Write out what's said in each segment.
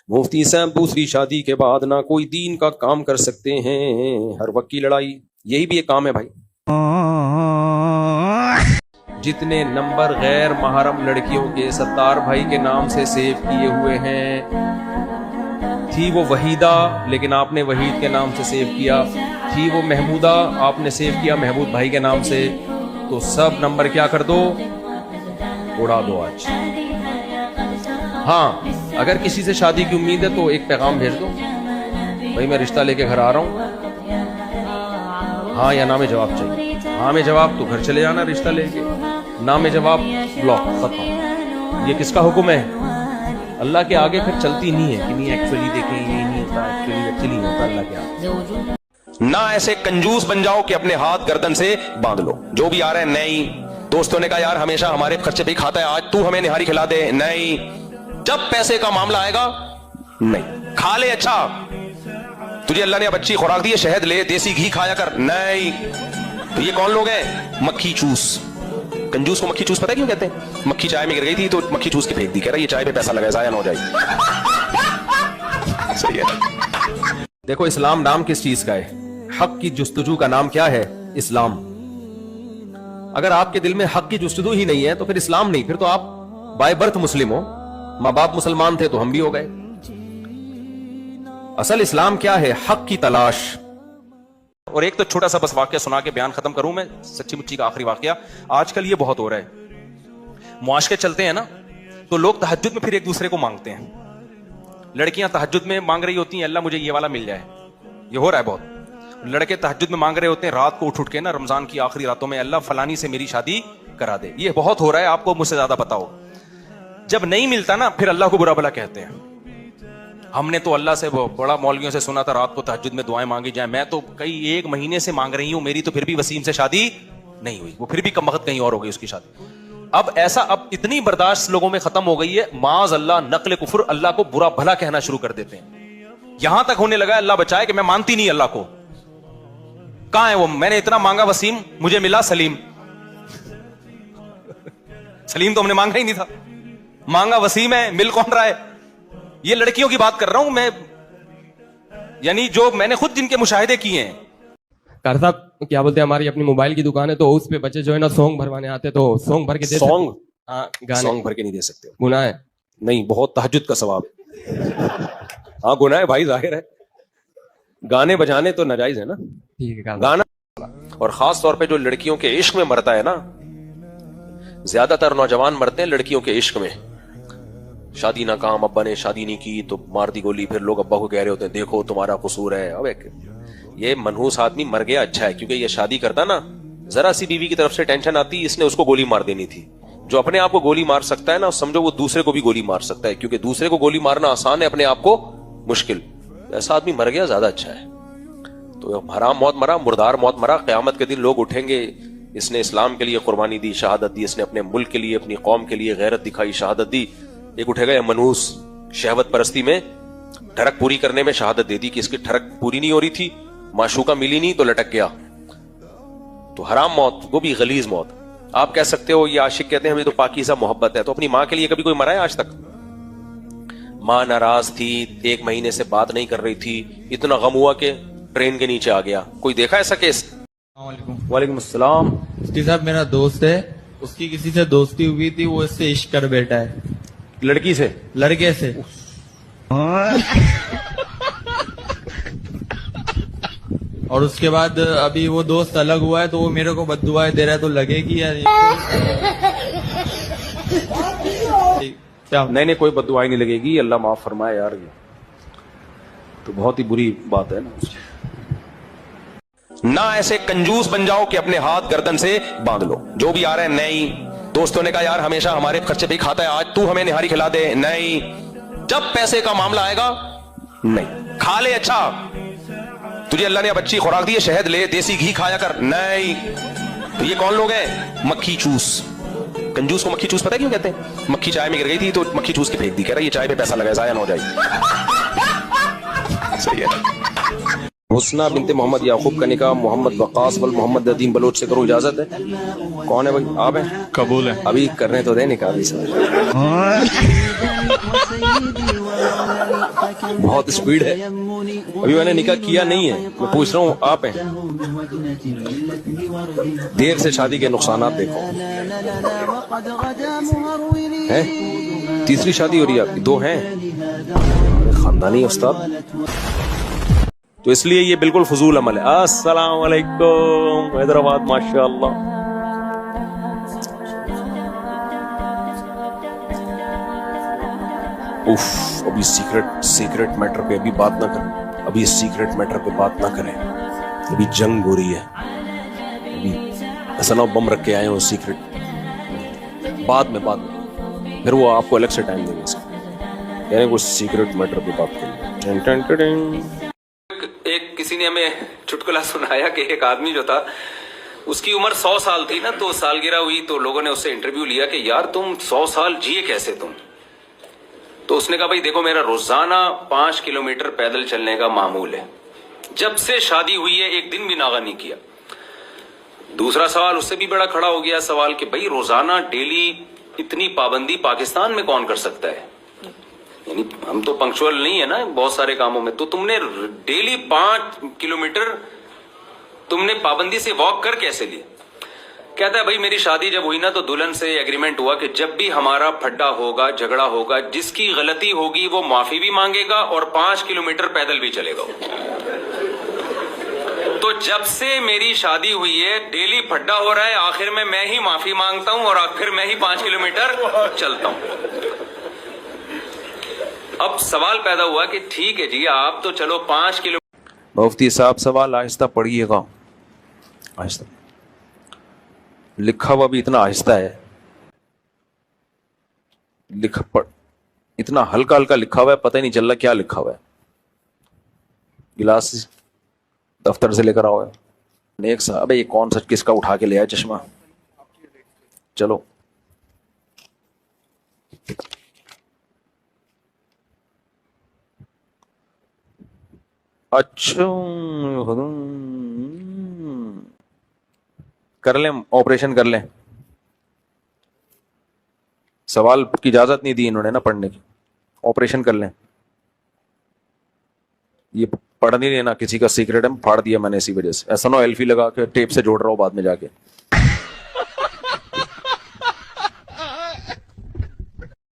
مفتی صاحب دوسری شادی کے بعد نہ کوئی دین کا کام کر سکتے ہیں، ہر وقت کی لڑائی، یہی بھی ایک کام ہے بھائی۔ جتنے نمبر غیر محرم لڑکیوں کے ستار بھائی کے نام سے سیو کیے ہوئے ہیں، تھی وہ وحیدہ لیکن آپ نے وحید کے نام سے سیو کیا، تھی وہ محمودہ آپ نے سیو کیا محمود بھائی کے نام سے، تو سب نمبر کیا کر دو، اڑا دو آج۔ ہاں اگر کسی سے شادی کی امید ہے تو ایک پیغام بھیج دو، بھائی میں رشتہ لے کے گھر آ رہا ہوں، ہاں یا نہ میں جواب چاہیے، ہاں میں جواب تو گھر چلے جانا رشتہ لے کے، نہ میں جواب بلاک ختم۔ یہ کس کا حکم ہے؟ اللہ کے آگے پھر چلتی نہیں ہے کہ نہیں ایکچولی دیکھیں یہ نہیں ہوتا، ایکچولی ہوتا اللہ کے آگے۔ نہ ایسے کنجوس بن جاؤ کہ اپنے ہاتھ گردن سے باندھ لو، جو بھی آ رہا ہے نہیں، دوستوں نے کہا یار ہمیشہ ہمارے خرچے پہ کھاتا ہے، آج تو ہمیں نہاری کھلا دے، نہیں، جب پیسے کا معاملہ آئے گا نہیں، کھا لے اچھا، تجھے اللہ نے اب اچھی خوراک دی ہے، شہد لے، دیسی گھی کھایا کر، نہیں۔ تو یہ کون لوگ ہیں؟ مکھی چوس۔ کنجوس کو مکھی چوس پتہ ہے کیوں کہتے ہیں؟ مکھی چائے میں گر گئی تھی تو مکھی چوس کے پھینک دی، کہہ رہا یہ چائے پہ پیسہ لگائے ضائع نہ ہو جائے۔ صحیح ہے۔ دیکھو اسلام نام کس چیز کا ہے؟ حق کی جستجو کا نام کیا ہے؟ اسلام۔ اگر آپ کے دل میں حق کی جستجو ہی نہیں ہے تو پھر اسلام نہیں، پھر تو آپ بائی برتھ مسلم ہو، ماں باپ مسلمان تھے تو ہم بھی ہو گئے۔ اصل اسلام کیا ہے؟ حق کی تلاش۔ اور ایک تو چھوٹا سا بس واقعہ سنا کے بیان ختم کروں میں، سچی مچی کا آخری واقعہ۔ آج کل یہ بہت ہو رہا ہے، معاشقے چلتے ہیں نا تو لوگ تہجد میں پھر ایک دوسرے کو مانگتے ہیں، لڑکیاں تہجد میں مانگ رہی ہوتی ہیں اللہ مجھے یہ والا مل جائے، یہ ہو رہا ہے بہت، لڑکے تہجد میں مانگ رہے ہوتے ہیں رات کو اٹھ کے نا رمضان کی آخری راتوں میں اللہ فلانی سے میری شادی کرا دے، یہ بہت ہو رہا ہے، آپ کو مجھ سے زیادہ پتا ہو۔ جب نہیں ملتا نا پھر اللہ کو برا بھلا کہتے ہیں، ہم نے تو اللہ سے بڑا مولویوں سے سنا تھا رات کو تہجد میں دعائیں مانگی جائیں، میں تو کئی ایک مہینے سے مانگ رہی ہوں، میری تو پھر بھی وسیم سے شادی نہیں ہوئی، وہ پھر بھی کم وقت کہیں اور ہو گئی اس کی شادی۔ اب ایسا اب اتنی برداشت لوگوں میں ختم ہو گئی ہے، معاذ اللہ نقل کفر، اللہ کو برا بھلا کہنا شروع کر دیتے ہیں، یہاں تک ہونے لگا اللہ بچائے کہ میں مانتی نہیں اللہ کو، کہاں ہے وہ، میں نے اتنا مانگا وسیم مجھے ملا سلیم، سلیم تو ہم نے مانگا ہی نہیں تھا، مانگا وسیم ہے، مل کون رہا ہے؟ یہ لڑکیوں کی بات کر رہا ہوں میں، یعنی جو میں نے خود جن کے مشاہدے کیے ہیں۔ کار صاحب کیا بولتے ہیں، ہماری اپنی موبائل کی دکان ہے تو اس پہ بچے جو ہے نا سونگ بھروانے آتے تو سونگ بھر کے دے سونگ؟ ہاں گانے سونگ بھر کے نہیں دے سکتے، گناہ ہے؟ نہیں، بہت تہجد کا ثواب ہے۔ ہاں گناہ ہے بھائی، ظاہر ہے، گانے بجانے تو ناجائز ہے نا، ٹھیک ہے گانا، اور خاص طور پہ جو لڑکیوں کے عشق میں مرتا ہے نا، زیادہ تر نوجوان مرتے ہیں لڑکیوں کے عشق میں، شادی ناکام، ابا نے شادی نہیں کی تو مار دی گولی، پھر لوگ ابا کو کہہ رہے ہوتے ہیں دیکھو تمہارا قصور ہے۔ اب یہ منحوس آدمی مر گیا اچھا ہے، کیونکہ یہ شادی کرتا نا ذرا سی بیوی کی طرف سے ٹینشن آتی اس نے اس کو گولی مار دینی تھی۔ جو اپنے آپ کو گولی مار سکتا ہے نا سمجھو وہ دوسرے کو بھی گولی مار سکتا ہے، کیونکہ دوسرے کو گولی مارنا آسان ہے، اپنے آپ کو مشکل۔ ایسا آدمی مر گیا زیادہ اچھا ہے۔ تو حرام موت مرا، مردار موت مرا، قیامت کے دن لوگ اٹھیں گے اس نے اسلام کے لیے قربانی دی، شہادت دی، اس نے اپنے ملک کے لیے اپنی قوم کے لیے غیرت دکھائی، شہادت دی۔ ایک اٹھے گا منحوس شہوت پرستی میں ٹھڑک پوری کرنے میں شہادت دے دی کہ اس کی ٹھڑک پوری نہیں ہو رہی تھی، معشوقہ ملی نہیں تو لٹک گیا، تو حرام موت، وہ بھی غلیظ موت۔ آپ کہہ سکتے ہو یہ عاشق کہتے ہیں ہمیں تو پاکیزہ محبت ہے، تو اپنی ماں کے لیے کبھی کوئی مرا ہے آج تک؟ ماں ناراض تھی، 1 مہینے سے بات نہیں کر رہی تھی، اتنا غم ہوا کہ ٹرین کے نیچے آ گیا، کوئی دیکھا ایسا کیس؟ السلام علیکم۔ وعلیکم السلام۔ مفتی صاحب میرا دوست ہے، اس کی کسی سے دوستی ہوئی تھی، وہ اس سے عشق کر بیٹھا ہے، لڑکی سے؟ لڑکے سے، اور اس کے بعد ابھی وہ دوست الگ ہوا ہے تو وہ میرے کو بد دعائیں دے رہا ہے، تو لگے گی یا کیا؟ نہیں کوئی بد دعائی نہیں لگے گی، اللہ معاف فرمائے یار، یہ تو بہت ہی بری بات ہے نا۔ نہ ایسے کنجوس بن جاؤ کہ اپنے ہاتھ گردن سے باندھ لو، جو بھی آ رہا ہے نہیں، دوستوں نے کہا یار ہمیشہ ہمارے خرچے پہ کھاتا ہے، آج تو ہمیں نہاری کھلا دے، نہیں، جب پیسے کا معاملہ آئے گا نہیں، کھا لے اچھا، تجھے اللہ نے اب اچھی خوراک دی ہے، شہد لے، دیسی گھی کھایا کر، نہیں۔ تو یہ کون لوگ ہیں؟ مکھی چوس۔ کنجوس کو مکھی چوس پتہ ہے کیوں کہتے ہیں؟ مکھی چائے میں گر گئی تھی تو مکھی چوس کے پھینک دی، کہہ رہا یہ چائے پہ پیسہ لگائے ضائع نہ ہو جائے۔ صحیح ہے۔ حسنہ بنت محمد یعقوب کا نکاح محمد وقاص بل محمد ندیم بلوچ سے کرو، اجازت ہے؟ کون ہے بھائی؟ آپ ہیں؟ قبول ہے۔ ابھی کرنے تو دیں نکاح بھی سر۔ بہت اسپیڈ ہے. ابھی میں نے نکاح کیا نہیں ہے, میں پوچھ رہا ہوں آپ ہیں. دیر سے شادی کے نقصانات دیکھو. ہیں تیسری شادی ہو رہی ہے آپ کی, 2 ہیں. خاندانی استاد. تو اس لیے یہ بالکل فضول عمل ہے. السلام علیکم حیدرآباد, ماشاء اللہ. اف, ابھی سیکرٹ میٹر پہ ابھی بات نہ کریں. ابھی سیکرٹ میٹر پہ بات نہ کریں. ابھی جنگ ہو رہی ہے. ابھی ایسا نہ بم رکھ کے آئے ہو سیکرٹ. بعد میں پھر وہ آپ کو الگ سے ٹائم دیں گے اس کا. کہہ رہے ہیں کچھ سیکرٹ میٹر پہ بات کریں. ایک کسی نے ہمیں چٹکلا سنایا کہ ایک آدمی جو تھا اس کی عمر 100 سال تھی نا, تو سالگرہ ہوئی تو لوگوں نے اس سے انٹرویو لیا کہ یار تم 100 سال جیے کیسے تم. تو اس نے کہا بھائی دیکھو میرا روزانہ 5 کلومیٹر پیدل چلنے کا معمول ہے. جب سے شادی ہوئی ہے ایک دن بھی ناغہ نہیں کیا. دوسرا سوال اس سے بھی بڑا کھڑا ہو گیا سوال کہ بھائی روزانہ ڈیلی اتنی پابندی پاکستان میں کون کر سکتا ہے؟ یعنی ہم تو پنکچوئل نہیں ہے نا بہت سارے کاموں میں, تو تم نے ڈیلی 5 کلومیٹر تم نے پابندی سے واک کر کیسے لی؟ کہتا ہے بھائی میری شادی جب ہوئی نا تو دلہن سے ایگریمنٹ ہوا کہ جب بھی ہمارا پھڈا ہوگا, جھگڑا ہوگا, جس کی غلطی ہوگی وہ معافی بھی مانگے گا اور 5 کلومیٹر پیدل بھی چلے گا. تو جب سے میری شادی ہوئی ہے ڈیلی پھڈا ہو رہا ہے, آخر میں ہی معافی مانگتا ہوں اور آخر میں ہی 5 کلومیٹر چلتا ہوں. اب سوال پیدا ہوا کہ ٹھیک ہے جی آپ تو چلو 5 کلو. مفتی صاحب سوال آہستہ پڑھیے گا, آہستہ. لکھا ہوا بھی اتنا آہستہ ہے, اتنا ہلکا ہلکا لکھا ہوا ہے, پتہ ہی نہیں چل رہا کیا لکھا ہوا ہے. گلاس دفتر سے لے کر آؤ. نیک صاحب یہ کون سا کس کا اٹھا کے لے آیا چشمہ؟ چلو اچھا کر لیں, آپریشن کر لیں. سوال کی اجازت نہیں دی انہوں نے نا پڑھنے کی. آپریشن کر لیں. یہ پڑھ نہیں لینا کسی کا سیکرٹ ہے, پھاڑ دیا میں نے اسی وجہ سے. ایسا نہ ایلفی لگا کے ٹیپ سے جوڑ رہا ہوں بعد میں جا کے.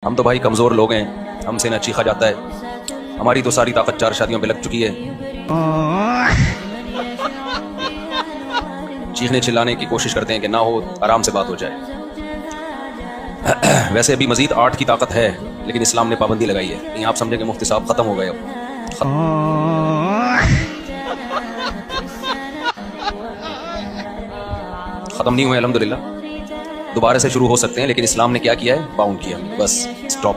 ہم تو بھائی کمزور لوگ ہیں, ہم سے نہ چیخا جاتا ہے. ہماری تو ساری طاقت 4 شادیوں پہ لگ چکی ہے. چیخنے چلانے کی کوشش کرتے ہیں کہ نہ ہو, آرام سے بات ہو جائے. ویسے ابھی مزید 8 کی طاقت ہے لیکن اسلام نے پابندی لگائی ہے. نہیں آپ سمجھیں کہ مفتی صاحب ختم ہو گئے, اب ختم نہیں ہوئے الحمدللہ, دوبارہ سے شروع ہو سکتے ہیں, لیکن اسلام نے کیا کیا ہے؟ باؤنڈ کیا. Bus stop.